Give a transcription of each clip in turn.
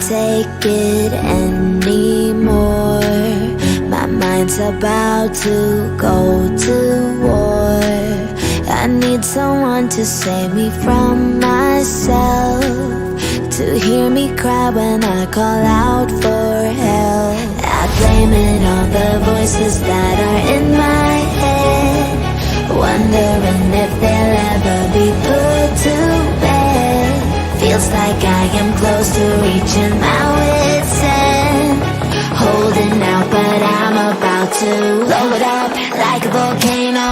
take it anymore. My mind's about to go to war. I need someone to save me from myself, to hear me cry when I call out for help. I blame it on the voices that are in my head, wondering if they'll ever be put to bed. Feels like I am close to reaching my wit's end, holding out but I'm about to blow it up like a volcano.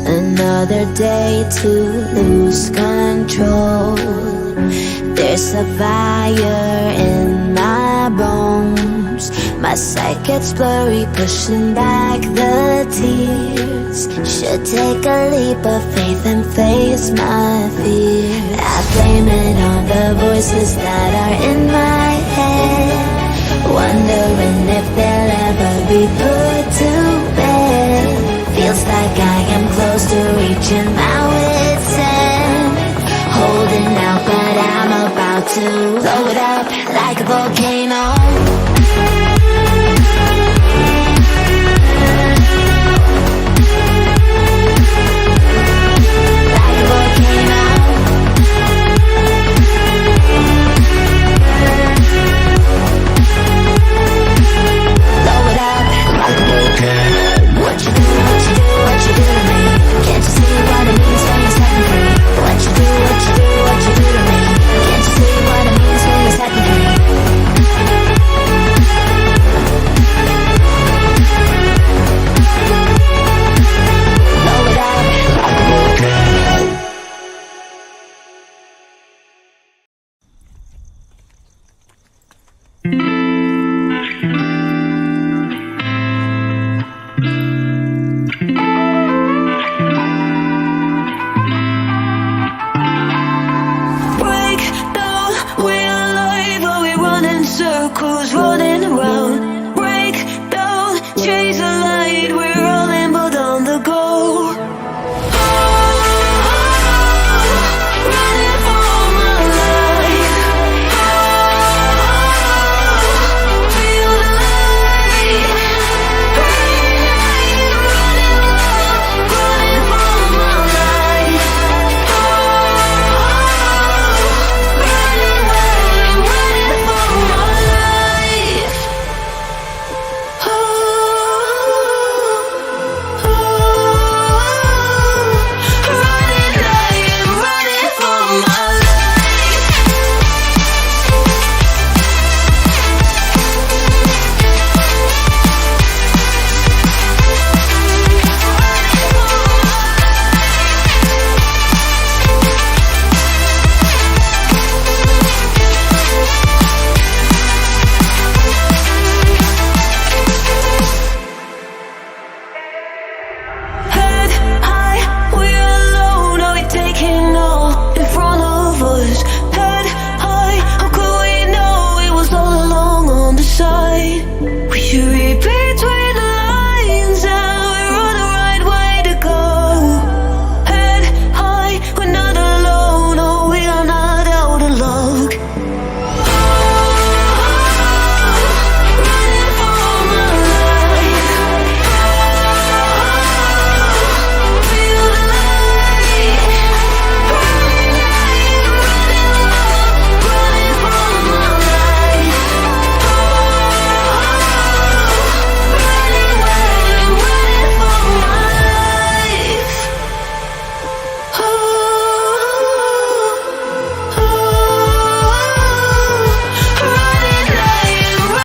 Another day to lose control. There's a fire in my bones. My sight gets blurry, pushing back the tears. Should take a leap of faith and face my fear. I blame it on the voices that are in my head, wondering